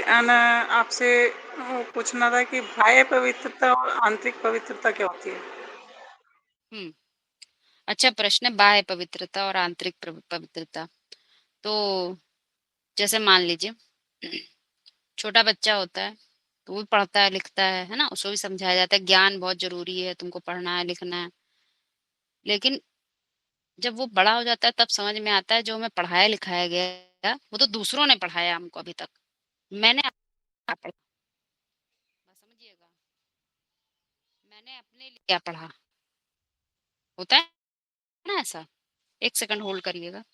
आपसे पूछना था कि बाह्य पवित्रता और आंतरिक पवित्रता क्या होती है? हुँ। अच्छा प्रश्न है बाह्य पवित्रता और आंतरिक पवित्रता। तो जैसे मान लीजिए छोटा बच्चा होता है, तो वो पढ़ता है, लिखता है ना? उसको भी समझाया जाता है ज्ञान बहुत ज़रूरी है, तुमको पढ़ना है, लिखना है। लेकिन जब वो बड़ा हो जाता है तब समझ में आता है जो हमें पढ़ाया-लिखाया गया, वो तो दूसरों ने पढ़ाया हमको अभी तक। मैंने क्या पढ़ा? बस समझिएगा, मैंने अपने लिए क्या पढ़ा? होता है ना ऐसा? 1 सेकंड होल्ड करिएगा।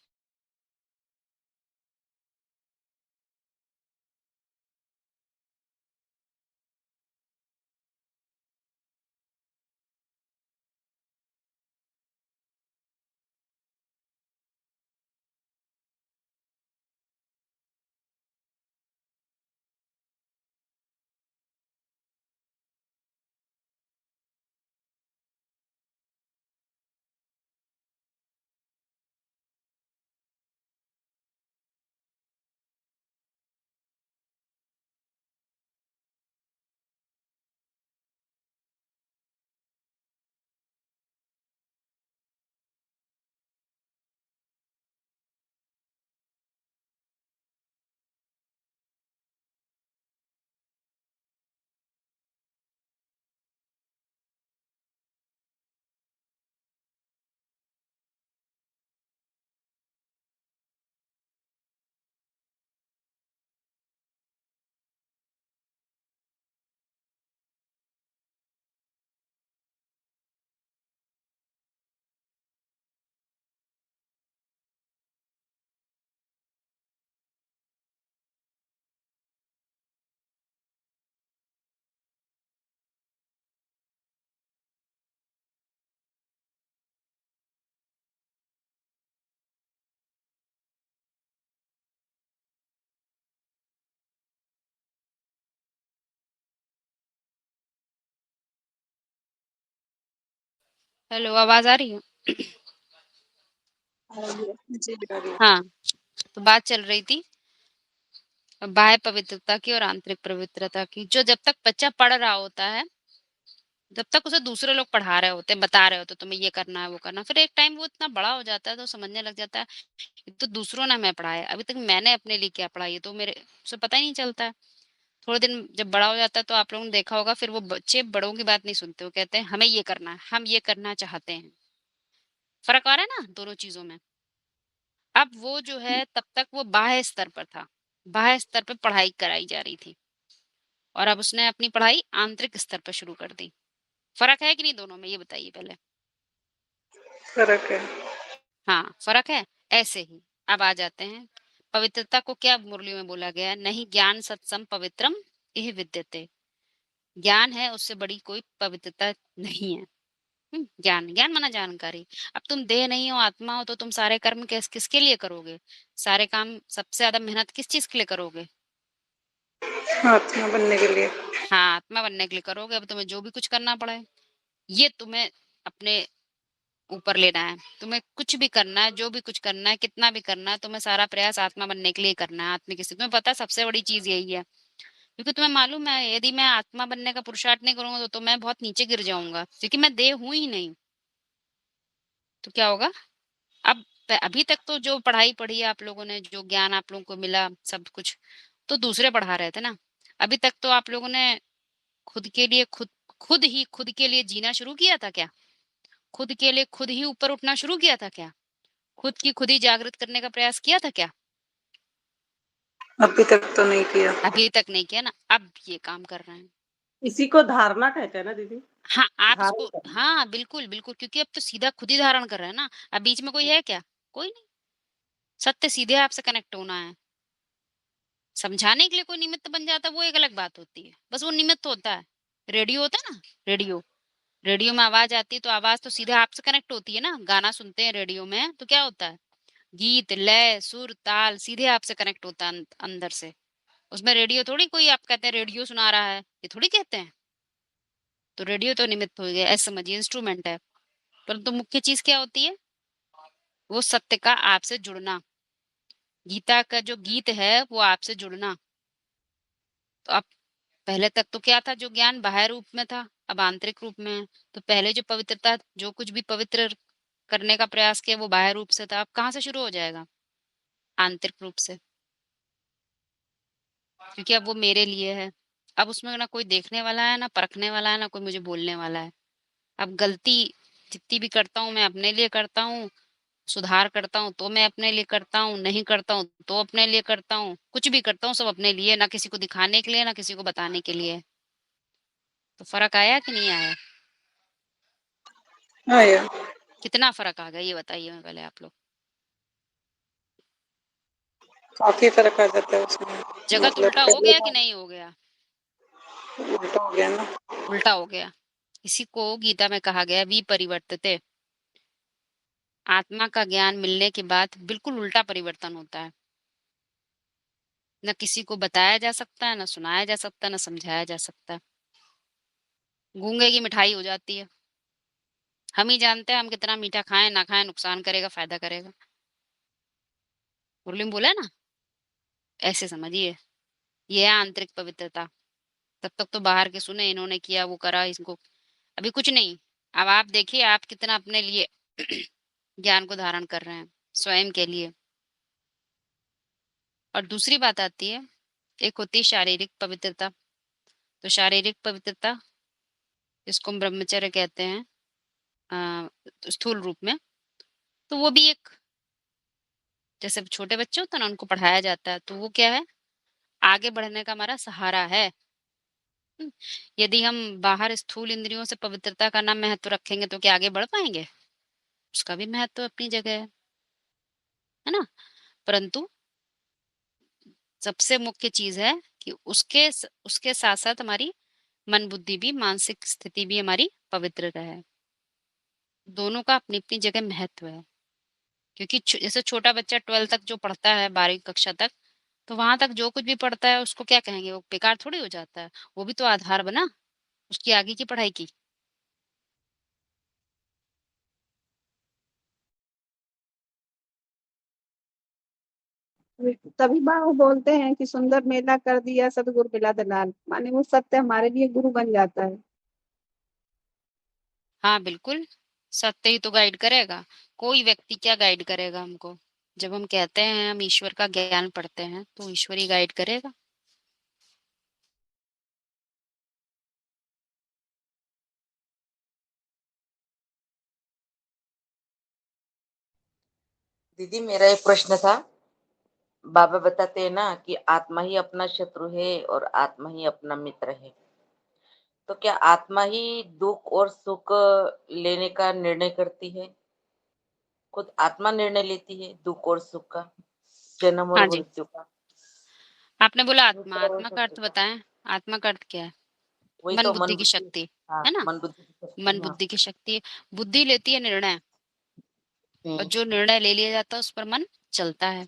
हेलो, आवाज़ आ रही है? जी, ज़रूर। हाँ, तो बात चल रही थी बाह्य पवित्रता की और आंतरिक पवित्रता की। जो जब तक बच्चा पढ़ रहा होता है, जब तक उसे दूसरे लोग पढ़ा रहे होते हैं, बता रहे होते हैं, तुम्हें ये करना है, वो करना है। फिर एक टाइम वो इतना बड़ा हो जाता है तो समझने लग जाता है, ये तो दूसरों ने हमें पढ़ाया है, अभी तक मैंने अपने लिए क्या पढ़ा, ये तो मेरे उसे पता ही नहीं चलता है। थोड़े दिन जब बड़ा हो जाता है तो आप लोगों ने देखा होगा फिर वो बच्चे बड़ों की बात नहीं सुनते, वो कहते हैं हमें ये करना है, हम ये करना चाहते हैं। फ़र्क आ रहा है ना दोनों चीज़ों में? अब वो जो है तब तक वो बाह्य स्तर पर था। बाह्य स्तर पे पढ़ाई कराई जा रही थी और अब उसने अपनी पढ़ाई आंतरिक स्तर पर शुरू कर दी। फ़र्क है कि नहीं दोनों में ये बताइए पहले? फ़र्क है। हाँ, फ़र्क है? ऐसे ही अब आ जाते हैं पवित्रता को क्या मुरली में बोला गया है, नहीं ज्ञान सत्सम पवित्रम इह विद्यते। ज्ञान है उससे बड़ी कोई पवित्रता नहीं है। ज्ञान ज्ञान माना जानकारी। अब तुम देह नहीं हो आत्मा हो तो तुम सारे कर्म किसके लिए करोगे? सारे काम सबसे ज्यादा मेहनत किस चीज के लिए करोगे? आत्मा बनने के लिए। हाँ, आत्मा बनने के लिए करोगे। अब तुम्हें जो भी कुछ करना पड़े, ये तुम्हें अपने ऊपर लेना है। तुम्हें कुछ भी करना है, जो भी कुछ करना है, कितना भी करना है, तुम्हें सारा प्रयास आत्मा बनने के लिए करना है। आत्मिक स्थिति तुम्हें पता है सबसे बड़ी चीज यही है, क्योंकि तुम्हें मालूम है यदि मैं आत्मा बनने का पुरुषार्थ नहीं करूंगा तो मैं बहुत नीचे गिर जाऊंगा, क्योंकि मैं देह हूं ही नहीं। तो क्या होगा? अब अभी तक तो जो पढ़ाई पढ़ी है आप लोगों ने, जो ज्ञान आप लोगों को मिला, सब कुछ तो दूसरे पढ़ा रहे थे ना। अभी तक तो आप लोगों ने खुद के लिए खुद के लिए जीना शुरू किया था क्या? खुद के लिए खुद ही ऊपर उठना शुरू किया था क्या? खुद ही जागृत करने का प्रयास किया था क्या? अभी तक तो नहीं किया। अभी तक नहीं किया ना, अब ये काम कर रहे हैं। इसी को धारणा कहते हैं ना दीदी। हाँ, आप धारण इसको करना। हाँ, बिल्कुल, बिल्कुल, क्योंकि अब तो सीधा खुद ही धारण कर रहे हैं ना। अब बीच में कोई है क्या? कोई नहीं। सत्य सीधे आपसे कनेक्ट होना है। समझाने के लिए कोई निमित्त बन जाता है वो एक अलग बात होती है, बस वो निमित्त होता है। रेडियो होता है ना, रेडियो, रेडियो में आवाज आती है तो आवाज तो सीधे आपसे कनेक्ट होती है ना। गाना सुनते हैं रेडियो में तो क्या होता है, गीत लय सुर ताल सीधे आपसे कनेक्ट होता है अंदर से। उसमें रेडियो थोड़ी कोई आप कहते हैं रेडियो सुना रहा है, ये थोड़ी कहते हैं। तो रेडियो तो निमित्त हो गया, ऐसे समझिए इंस्ट्रूमेंट है। परंतु मुख्य चीज क्या होती है? वो सत्य का आपसे जुड़ना। गीता का जो गीत है वो आपसे जुड़ना। तो अब पहले तक तो क्या था, जो ज्ञान बाह्य रूप में था, अब आंतरिक रूप में है। तो पहले जो पवित्रता, जो कुछ भी पवित्र करने का प्रयास किया वो बाह्य रूप से था, अब कहाँ से शुरू हो जाएगा? आंतरिक रूप से। क्योंकि अब वो मेरे लिए है। अब उसमें ना कोई देखने वाला है, ना परखने वाला है, ना कोई मुझे बोलने वाला है। अब गलती जितनी भी करता हूँ मैं अपने लिए करता हूँ, सुधार करता हूँ तो मैं अपने लिए करता हूँ, नहीं करता हूँ तो अपने लिए करता हूँ, कुछ भी करता हूँ सब अपने लिए, ना किसी को दिखाने के लिए, ना किसी को बताने के लिए। तो फर्क आया कि नहीं आया? हाँ यार, कितना फर्क आ गया ये बताइए मैं पहले आप लोग। काफी फर्क आ जाता है उसमें। जगत मतलब उल्टा हो पहले गया कि था, नहीं हो गया? उल्टा हो गया ना। उल्टा हो गया। इसी को गीता में कहा गया विपरिवर्तते। आत्मा का ज्ञान मिलने के बाद बिल्कुल उल्टा परिवर्तन होता है। न किसी को बताया जा सकता है, न सुनाया जा सकता, न समझाया जा सकता। गूंगे की मिठाई हो जाती है। हम ही जानते हैं हम कितना मीठा खाएं ना खाएं, नुकसान करेगा फायदा करेगा। मुरली में बोला है ना, ऐसे समझिए। ये है आंतरिक पवित्रता। तब तक तो बाहर के सुने, इन्होंने किया वो करा इसको, अभी कुछ नहीं। अब आप देखिए आप कितना अपने लिए ज्ञान को धारण कर रहे हैं, स्वयं के लिए। और दूसरी बात आती है, एक होती है शारीरिक पवित्रता। तो शारीरिक पवित्रता, इसको हम ब्रह्मचर्य कहते हैं स्थूल रूप में। तो वो भी एक, जैसे छोटे बच्चे होते हैं ना उनको पढ़ाया जाता है, तो वो क्या है, आगे बढ़ने का हमारा सहारा है। हम्म, यदि हम बाहर स्थूल इंद्रियों से पवित्रता का ना महत्व रखेंगे तो क्या आगे बढ़ पाएंगे? उसका भी महत्व अपनी जगह है ना। परंतु सबसे मुख्य चीज है कि उसके साथ साथ हमारी मन बुद्धि भी, मानसिक स्थिति भी हमारी पवित्र रहे। दोनों का अपनी अपनी जगह महत्व है। क्योंकि जैसे छोटा बच्चा 12 तक जो पढ़ता है, 12वीं कक्षा तक, तो वहां तक जो कुछ भी पढ़ता है उसको क्या कहेंगे, वो बेकार थोड़ी हो जाता है। वो भी तो आधार बना उसकी आगे की पढ़ाई की। तभी बाबा बोलते हैं कि सुंदर मेला कर दिया सतगुरु मिला दलाल, माने वो सत्य हमारे लिए गुरु बन जाता है। हाँ बिल्कुल, सत्य ही तो गाइड करेगा। कोई व्यक्ति क्या गाइड करेगा हमको? जब हम कहते हैं हम ईश्वर का ज्ञान पढ़ते हैं तो ईश्वर ही गाइड करेगा। दीदी मेरा एक प्रश्न था। बाबा बताते हैं ना कि आत्मा ही अपना शत्रु है और आत्मा ही अपना मित्र है। तो क्या आत्मा ही दुख और सुख लेने का निर्णय करती है? खुद आत्मा निर्णय लेती है दुख और सुख का, जन्म और हाँ जी, मृत्यु का? आपने बोला आत्मा, मित्र और आत्मा का शत्रु अर्थ का? बताएं। आत्मा का अर्थ क्या है? वही मन तो मन बुद्धि की बुद्धि। शक्ति, हाँ, है ना। मन बुद्धि की शक्ति। मन हाँ। बुद्धि की शक्ति। बुद्धि लेती है निर्णय, और हम्म। जो निर्णय ले लिया जाता है उस पर मन चलता है।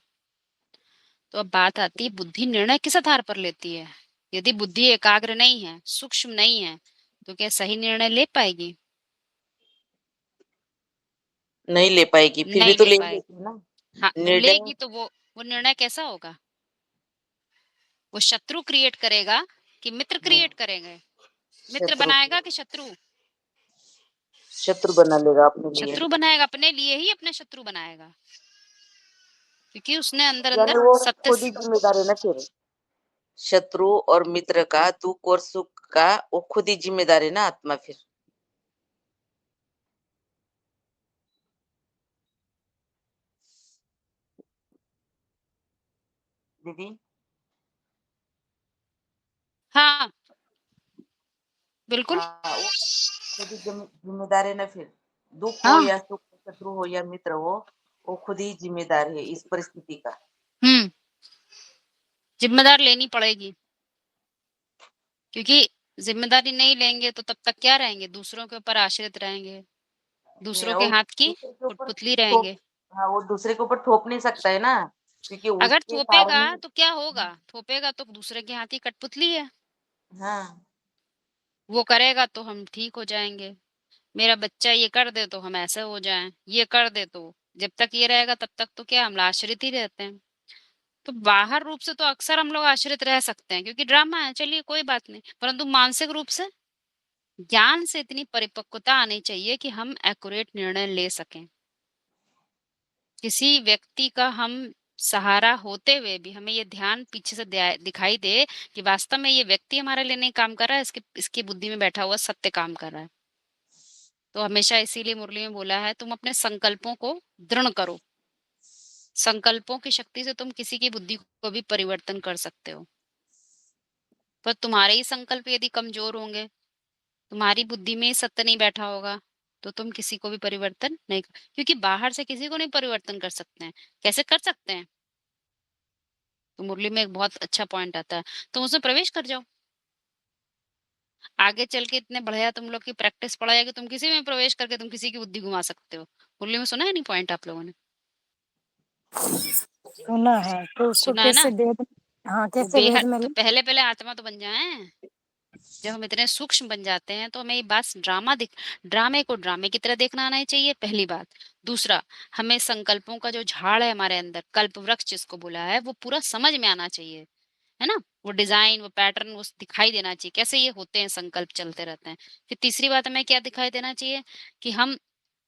तो अब बात आती है बुद्धि निर्णय किस आधार पर लेती है? यदि बुद्धि एकाग्र नहीं है, सूक्ष्म नहीं है, तो क्या सही निर्णय ले पाएगी? नहीं ले पाएगी, फिर भी नहीं तो ले ले ही पाएगी। लेती है ना हाँ तो निर्णय। लेगी तो वो निर्णय कैसा होगा? वो शत्रु क्रिएट करेगा कि मित्र क्रिएट करेंगे? मित्र शत्रु बनाएगा कि शत्रु? शत्रु बना लेगा अपने लिए। शत्रु बनाएगा, अपने लिए ही अपने शत्रु बनाएगा। क्योंकि उसने अंदर यानी अंदर वो सत्य खुद ही जिम्मेदार है ना फिर। शत्रु और मित्र का, दुख और सुख का वो खुद ही जिम्मेदार है ना आत्मा फिर। दीदी। हाँ बिल्कुल। हाँ, वो खुद ही जिम्मेदार है ना फिर। दुख हो हाँ। या सुख, शत्रु हो या मित्र हो, वो खुद ही जिम्मेदार है इस परिस्थिति का। हम्म, जिम्मेदार लेनी पड़ेगी। क्योंकि जिम्मेदारी नहीं लेंगे तो तब तक क्या रहेंगे, दूसरों के ऊपर आश्रित रहेंगे, दूसरों के वो हाथ की दूसरे के ऊपर कुटपुतली थोप। रहेंगे। हाँ, वो दूसरे के ऊपर थोप नहीं सकता है ना, क्योंकि अगर उसके थोपेगा कारण ही। तो क्या होगा? थोपेगा तो दूसरे के हाथ की कठपुतली है। हाँ। वो करेगा तो हम ठीक हो जाएंगे। मेरा बच्चा ये कर दे तो हम ऐसे हो जाएं, ये कर दे तो, जब तक ये रहेगा तब तक तो क्या हम आश्रित ही रहते हैं। तो बाहर रूप से तो अक्सर हम लोग आश्रित रह सकते हैं क्योंकि ड्रामा है, चलिए कोई बात नहीं, परंतु मानसिक रूप से ज्ञान से इतनी परिपक्वता आनी चाहिए कि हम एक्यूरेट निर्णय ले सकें। किसी व्यक्ति का हम सहारा होते हुए भी हमें ये ध्यान पीछे से दिखाई दे कि वास्तव में ये व्यक्ति हमारे लिए नहीं काम कर रहा है, इसकी बुद्धि में बैठा हुआ सत्य काम कर रहा है। तो हमेशा इसीलिए मुरली में बोला है, तुम अपने संकल्पों को दृढ़ करो। संकल्पों की शक्ति से तुम किसी की बुद्धि को भी परिवर्तन कर सकते हो। पर तुम्हारे ही संकल्प यदि कमजोर होंगे, तुम्हारी बुद्धि में सत्य नहीं बैठा होगा, तो तुम किसी को भी परिवर्तन नहीं क्योंकि बाहर से किसी को नहीं परिवर्तन कर सकते हैं। कैसे कर सकते हैं? तो मुरली में एक बहुत अच्छा पॉइंट आता है, तुम उसमें प्रवेश कर जाओ। आगे चल के इतने बढ़िया तुम लोग की प्रैक्टिस पड़ा है कि तुम किसी में प्रवेश करके तुम किसी की बुद्धि घुमा सकते हो। मुरली में सुना है नहीं पॉइंट आप लोगों ने? सुना है, तो उसको सुना है ना? कैसे वेद, हाँ तो कैसे वेद में तो पहले आत्मा तो बन जाए। जब हम इतने सूक्ष्म बन जाते हैं तो हमें ये बात ड्रामे को ड्रामे की तरह देखना आना चाहिए, पहली बात। दूसरा, हमें संकल्पों का जो झाड़ है हमारे अंदर, कल्प वृक्ष जिसको बोला है, वो पूरा समझ में आना चाहिए, है ना? वो डिजाइन, वो पैटर्न, वो दिखाई देना चाहिए कैसे ये होते हैं, संकल्प चलते रहते हैं। फिर तीसरी बात हमें क्या दिखाई देना चाहिए कि हम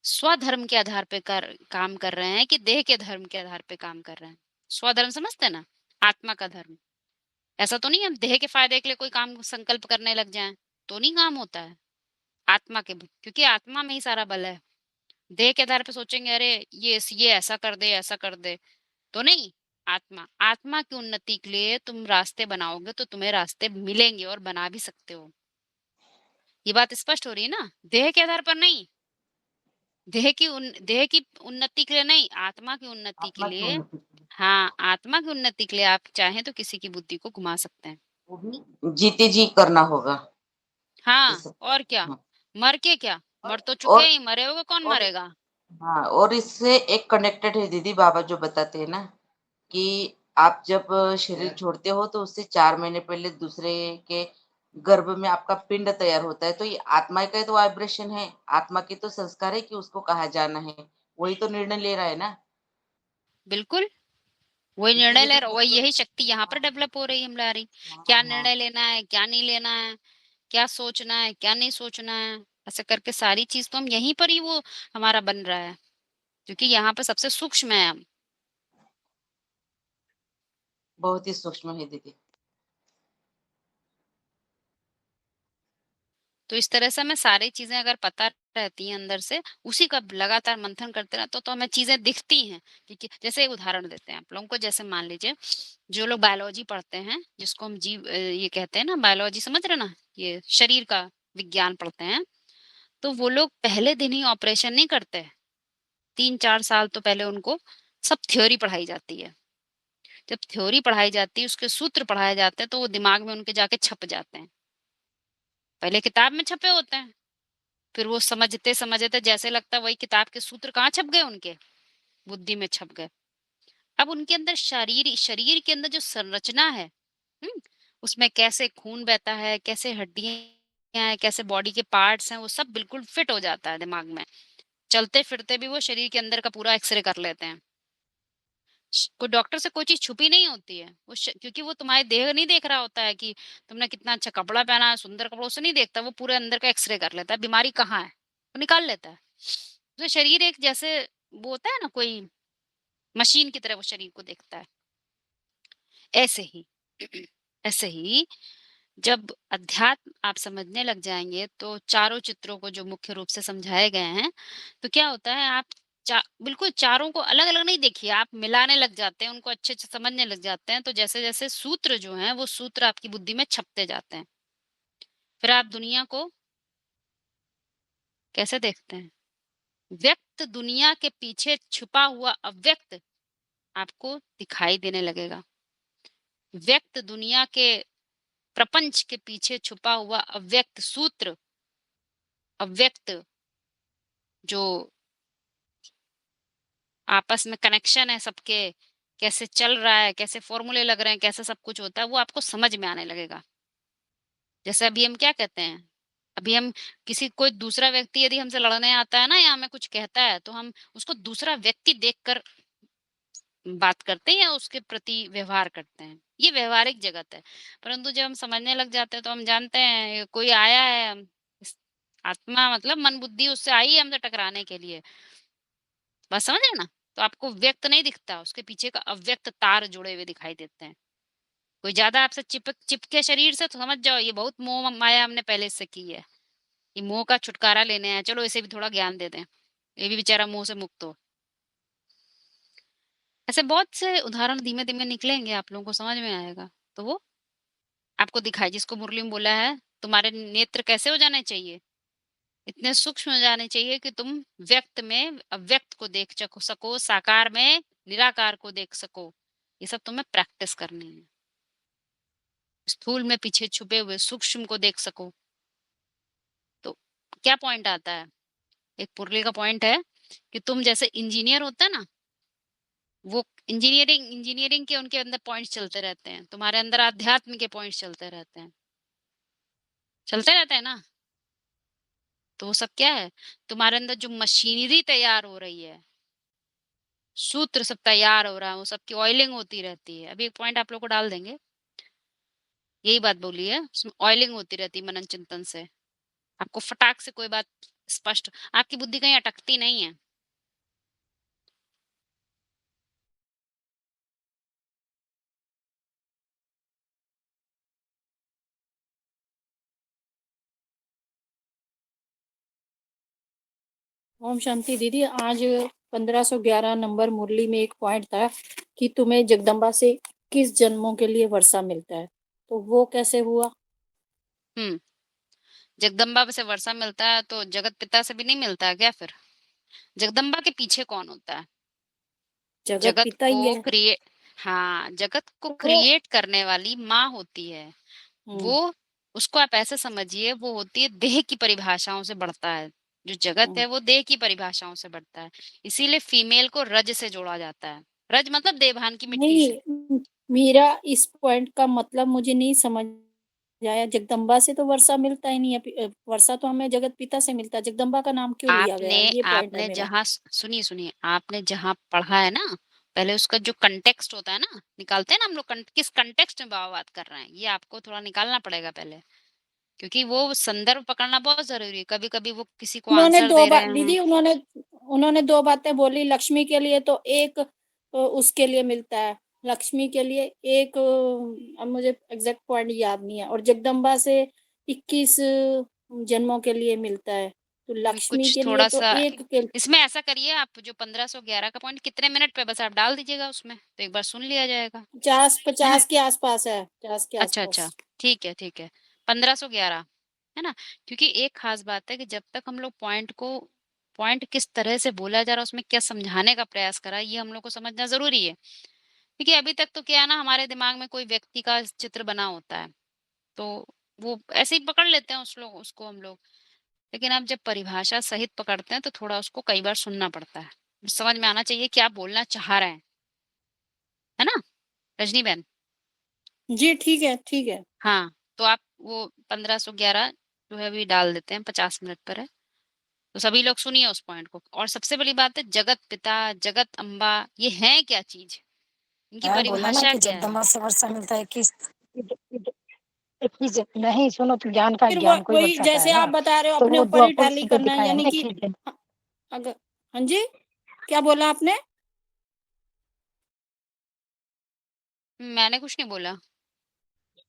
स्वधर्म के आधार पे काम कर रहे हैं कि देह के धर्म के आधार पे काम कर रहे हैं। स्वधर्म समझते हैं ना? आत्मा का धर्म। ऐसा तो नहीं हम देह के फायदे के लिए कोई काम संकल्प करने लग जाएं, तो नहीं काम होता है। आत्मा के क्योंकि आत्मा में ही सारा बल है। देह के आधार पे सोचेंगे अरे ये ऐसा कर दे, तो नहीं। आत्मा की उन्नति के लिए तुम रास्ते बनाओगे तो तुम्हें रास्ते मिलेंगे और बना भी सकते हो। ये बात स्पष्ट हो रही है ना? देह के आधार पर नहीं, देह की उन्नति के लिए नहीं, आत्मा की उन्नति के आत्मा की लिए। उन्नति हाँ, आत्मा की उन्नति के लिए आप चाहें तो किसी की बुद्धि को घुमा सकते हैं। वो भी जीते जी करना होगा। हाँ, इस और क्या? हाँ, मर के क्या? मर तो चुके और ही, मरे होगे कौन और मरेगा? हाँ, और इससे एक कनेक्टेड है दीदी, बाबा जो बताते हैं ना कि आप जब शरीर छोड़ते हो तो उससे 4 महीने पहले दूसरे के गर्भ में आपका पिंड तैयार होता है, तो ये आत्मा का तो वाइब्रेशन है, आत्मा की तो संस्कार है कि उसको कहाँ जाना है, वही तो निर्णय ले रहा है ना। बिल्कुल, वही निर्णय इसीलिए ले तो रहा, वही कहते हैं। यही शक्ति यहाँ पर हाँ डेवलप हो रही है हमारी। क्या हाँ हाँ, निर्णय लेना है, क्या नहीं लेना है, क्या सोचना है, क्या नहीं सोचना है, ऐसे करके सारी चीज तो हम यहीं पर ही वो हमारा बन रहा है, क्योंकि यहाँ पर सबसे सूक्ष्म है हम। बहुत ही सूक्ष्म है दीदी। तो इस तरह से हमें सारी चीजें अगर पता रहती हैं अंदर से, उसी का लगातार मंथन करते रहते तो हमें चीजें दिखती हैं। क्योंकि जैसे एक उदाहरण देते हैं आप लोगों को, जैसे मान लीजिए जो लोग बायोलॉजी पढ़ते हैं, जिसको हम ये कहते हैं ना बायोलॉजी, समझ रहे ना, ये शरीर का विज्ञान पढ़ते हैं, तो वो लोग पहले दिन ही ऑपरेशन नहीं करते। 3-4 साल तो पहले उनको सब थ्योरी पढ़ाई जाती है। जब थ्योरी पढ़ाई जाती है, उसके सूत्र पढ़ाए जाते हैं, तो वो दिमाग में उनके जाके छप जाते हैं। पहले किताब में छपे होते हैं, फिर वो समझते समझते जैसे लगता है वही किताब के सूत्र कहाँ छप गए, उनके बुद्धि में छप गए। अब उनके अंदर शरीर के अंदर जो संरचना है, हम्म, उसमें कैसे खून बहता है, कैसे हड्डियां हैं, कैसे बॉडी के पार्ट्स हैं, वो सब बिल्कुल फिट हो जाता है दिमाग में। चलते फिरते भी वो शरीर के अंदर का पूरा एक्सरे कर लेते हैं। कोई डॉक्टर से कोई चीज छुपी नहीं होती है, क्योंकि वो तुम्हारे देह नहीं देख रहा होता है कि तुमने कितना अच्छा कपड़ा पहना है, सुंदर कपड़ों से नहीं देखता, वो पूरे अंदर का एक्सरे कर लेता है, बीमारी कहाँ है वो निकाल लेता है। तो शरीर एक जैसे वो होता है ना, कोई मशीन की तरह वो शरीर को देखता है। ऐसे ही ऐसे ही जब अध्यात्म आप समझने लग जाएंगे, तो चारों चित्रों को जो मुख्य रूप से समझाए गए हैं, तो क्या होता है, आप बिल्कुल चारों को अलग अलग नहीं देखिए, आप मिलाने लग जाते हैं, उनको अच्छे से समझने लग जाते हैं। तो जैसे जैसे सूत्र जो हैं, वो सूत्र आपकी बुद्धि में छपते जाते हैं। फिर आप दुनिया को कैसे देखते हैं? व्यक्त दुनिया के पीछे छुपा हुआ अव्यक्त आपको दिखाई देने लगेगा। व्यक्त दुनिया के प्रपंच के पीछे छुपा हुआ अव्यक्त सूत्र, अव्यक्त जो आपस में कनेक्शन है सबके, कैसे चल रहा है, कैसे फॉर्मूले लग रहे हैं, कैसे सब कुछ होता है, वो आपको समझ में आने लगेगा। जैसे अभी हम क्या कहते हैं, अभी हम किसी कोई दूसरा व्यक्ति यदि हमसे लड़ने आता है ना, या हमें कुछ कहता है, तो हम उसको दूसरा व्यक्ति देखकर बात करते हैं या उसके प्रति व्यवहार करते हैं। ये व्यवहारिक जगत है। परंतु जब हम समझने लग जाते हैं तो हम जानते हैं ये कोई आया है, इस आत्मा मतलब मन बुद्धि उससे आई है हमसे टकराने के लिए। बात समझ रहे हैं ना? तो आपको व्यक्त नहीं दिखता, उसके पीछे का अव्यक्त तार जुड़े हुए दिखाई देते हैं। कोई ज़्यादा आपसे चिपके शरीर से तो समझ जाओ ये बहुत मोह माया हमने पहले से की है। ये मोह का छुटकारा लेने आया, चलो इसे भी थोड़ा ज्ञान दे दें। ये भी बेचारा मोह से मुक्त हो। ऐसे बहुत से उदाहरण धीमे-धीमे निकलेंगे, आप लोगों को समझ में आएगा। तो वो आपको दिखाई जिसको मुरली में बोला है, तुम्हारे नेत्र कैसे हो जाने चाहिए? इतने सूक्ष्म हो जाने चाहिए कि तुम व्यक्त में अव्यक्त को देख सको, साकार में निराकार को देख सको। ये सब तुम्हें प्रैक्टिस करनी है। स्थूल में पीछे छुपे हुए सूक्ष्म को देख सको। तो क्या पॉइंट आता है? एक मुरली का पॉइंट है कि तुम जैसे इंजीनियर होता है ना, वो इंजीनियरिंग के उनके अंदर पॉइंट्स चलते रहते हैं। तुम्हारे अंदर आध्यात्म के पॉइंट्स चलते रहते हैं। चलते रहते हैं ना? तो वो सब क्या है? तुम्हारे अंदर जो मशीनरी तैयार हो रही है, सूत्र सब तैयार हो रहा है, वो सबकी ऑयलिंग होती रहती है। अभी एक पॉइंट आप लोग को डाल देंगे। यही बात बोली है, उसमें ऑयलिंग होती रहती है मनन चिंतन से। आपको फटाक से कोई बात स्पष्ट, आपकी बुद्धि कहीं अटकती नहीं है। ओम शांति दीदी। आज 1511 नंबर मुरली में एक पॉइंट था कि तुम्हें जगदम्बा से किस जन्मों के लिए वर्षा मिलता है, तो वो कैसे हुआ? जगदम्बा से वर्षा मिलता है तो जगत पिता से भी नहीं मिलता है क्या फिर? जगदम्बा के पीछे कौन होता है? जगत जगत पिता ही को है। क्रिएट, हाँ, जगत को तो वो क्रिएट करने वाली माँ होती है। हम्म वो, उसको आप ऐसे समझिए, वो होती है देह की परिभाषाओं से बढ़ता है। जो जगत हम्म, है वो देह की परिभाषाओं से बढ़ता है। इसीलिए फीमेल को रज से जोड़ा जाता है। रज मतलब देवभान की मिट्टी से। नहीं, मेरा इस पॉइंट का मतलब मुझे नहीं समझ आया। जगदम्बा से तो वर्षा मिलता ही नहीं है। वर्षा तो हमें जगत पिता से मिलता है। जगदम्बा का नाम क्यों लिया गया आपने है? ये पॉइंट है आपने मेरा। जहाँ सुनिए सुनिए, आपने जहाँ पढ़ा है ना, पहले उसका जो कंटेक्स्ट होता है ना, निकालते हैं ना हम लोग, किस कंटेक्स्ट में बात कर रहे हैं, ये आपको थोड़ा निकालना पड़ेगा पहले। क्योंकि वो संदर्भ पकड़ना बहुत जरूरी है। कभी कभी वो किसी को उन्होंने आंसर दो दे बात रहे हैं। दीदी, उन्होंने दो बातें बोली। लक्ष्मी के लिए तो एक उसके लिए मिलता है, लक्ष्मी के लिए एक अब मुझे एग्जैक्ट पॉइंट याद नहीं है। और जगदम्बा से 21 जन्मों के लिए मिलता है, तो लक्ष्मी कुछ के लिए थोड़ा तो सा एक के। इसमें ऐसा करिए, आप जो 1511 का पॉइंट कितने मिनट पे बस आप डाल दीजिएगा उसमें, तो एक बार सुन लिया जाएगा। 50 है ना? 50 के आसपास है, 50 के अच्छा आसपास। अच्छा, ठीक है ठीक है। 1511, है ना? क्योंकि एक खास बात है कि जब तक हम लोग पॉइंट किस तरह से बोला जा रहा है, उसमें क्या समझाने का प्रयास करा, ये हम लोग को समझना जरूरी है। क्योंकि अभी तक तो क्या है ना, हमारे दिमाग में कोई व्यक्ति का चित्र बना होता है, तो वो ऐसे ही पकड़ लेते हैं उसको हम लोग। लेकिन अब जब परिभाषा सहित पकड़ते हैं तो थोड़ा उसको कई बार सुनना पड़ता है। समझ में आना चाहिए क्या बोलना चाह रहे हैं, है ना रजनी बहन? जी ठीक है, ठीक है। हाँ, तो आप वो 1511 जो है अभी डाल देते हैं, 50 मिनट पर है। तो सभी लोग सुनिए उस पॉइंट को। और सबसे बड़ी बात है, जगत पिता, जगत अम्बा, ये है क्या चीज? इनकी मैं बोला ना परिभाषा कि क्या है? जगदम्बा से वर्षा मिलता है, किस 21 नहीं, सुनो तो ज्ञान का, फिर वो ज्ञान को ही वही बरसाता है जैसे ना। आप बता रहे हो तो अपने वो ऊपर ही द्वापर टैली पे करना है, दिखाया है यानी ना कि कि अगर, हाँ जी, क्या बोला आपने? मैंने कुछ नहीं बोला।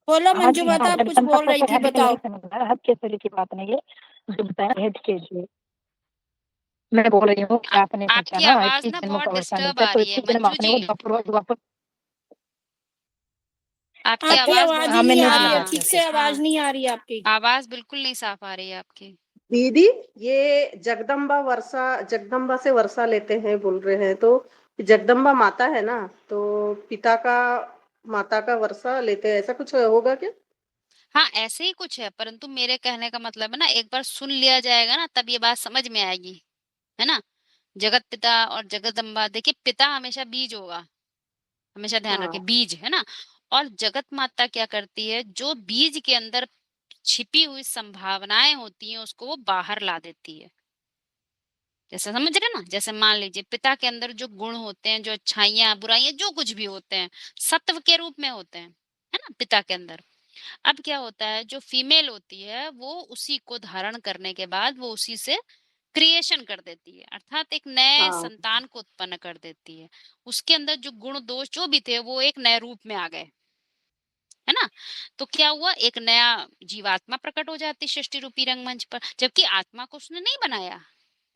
बोलो हाँ मंजू जी हाँ, माता, आप कुछ जगदम्बा बोल को रही फिर थी, हेड के बताओ। नहीं समझना है, हेड के तरीके की बात नहीं है जो बताया हेड के लिए। मैं बोल रही हूँ कि आपने पूछा आपकी ना आवाज 21 ना जन्मों बहुत का वर्षा डिस्टर्ब मिलता है, आ तो रही है 21 जन्म मंजू आपने जी। वो द्वापर द्वापर। आपकी आपकी आवाज आवाज ही बहुत, हाँ मैं नहीं आ नहीं रही बोला है, हाँ आपसे ठीक से फिर। आवाज हाँ, नहीं आ रही है आपकी। आवाज बिल्कुल नहीं साफ आ रही है आपकी। दीदी, ये जगदम्बा से वर्षा लेते हैं बोल रहे हैं, तो जगदम्बा माता है ना, तो पिता का माता का वर्षा लेते हैं, ऐसा कुछ होगा क्या? हाँ, ऐसे ही कुछ है, परंतु मेरे कहने का मतलब है ना, एक बार सुन लिया जाएगा ना तब ये बात समझ में आएगी, है ना? जगत पिता और जगदम्बा, देखिए पिता हमेशा बीज होगा, हमेशा ध्यान रखें, हाँ बीज है ना। और जगत माता क्या करती है, जो बीज के अंदर छिपी हुई संभावनाएं होती हैं उसको वो बाहर ला देती है। जैसे समझ रहे ना, जैसे मान लीजिए पिता के अंदर जो गुण होते हैं, जो अच्छाइयां बुराइयां जो कुछ भी होते हैं, सत्व के रूप में होते हैं, है ना, पिता के अंदर। अब क्या होता है, जो फीमेल होती है वो उसी को धारण करने के बाद वो उसी से क्रिएशन कर देती है, अर्थात एक नए हाँ संतान को उत्पन्न कर देती है। उसके अंदर जो गुण दोष जो भी थे वो एक नए रूप में आ गए, है ना। तो क्या हुआ, एक नया जीवात्मा प्रकट हो जाती सृष्टि रूपी रंगमंच पर, जबकि आत्मा को उसने नहीं बनाया।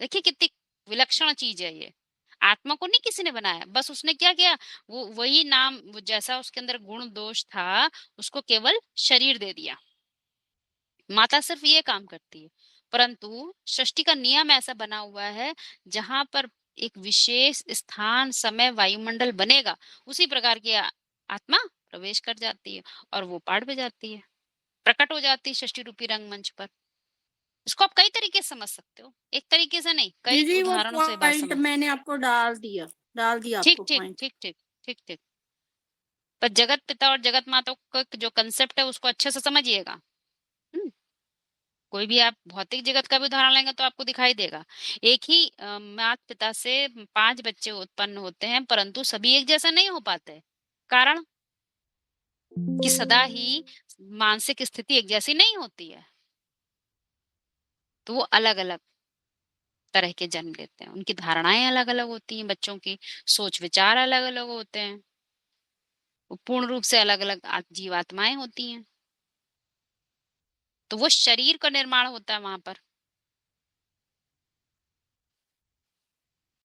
देखिए कितनी विलक्षण चीज है ये। आत्मा को नहीं किसी ने बनाया, बस उसने क्या किया, वो वही नाम, वो जैसा उसके अंदर गुण दोष था उसको केवल शरीर दे दिया। माता सिर्फ ये काम करती है, परंतु सृष्टि का नियम ऐसा बना हुआ है, जहां पर एक विशेष स्थान समय वायुमंडल बनेगा, उसी प्रकार की आत्मा प्रवेश कर जाती है और वो पाठ पे जाती है, प्रकट हो जाती है सृष्टि रूपी रंगमंच पर। इसको आप कई तरीके से समझ सकते हो, एक तरीके से नहीं, कई दीदी वो उदाहरणों से बात पॉइंट समझ। मैंने आपको डाल दिया ठीक आपको ठीक पॉइंट। ठीक ठीक ठीक ठीक। पर जगत पिता और जगत माता का जो कंसेप्ट है उसको अच्छे से समझिएगा। कोई भी आप भौतिक जगत का भी उदाहरण लेंगे तो आपको दिखाई देगा, एक ही माता पिता से 5 बच्चे उत्पन्न होते हैं, परंतु सभी एक जैसा नहीं हो पाते। कारण कि सदा ही मानसिक स्थिति एक जैसी नहीं होती है, तो वो अलग अलग तरह के जन्म लेते हैं, उनकी धारणाएं अलग अलग होती हैं, बच्चों की सोच विचार अलग अलग होते हैं, वो पूर्ण रूप से अलग अलग जीवात्माएं होती हैं। तो वो शरीर का निर्माण होता है वहां पर।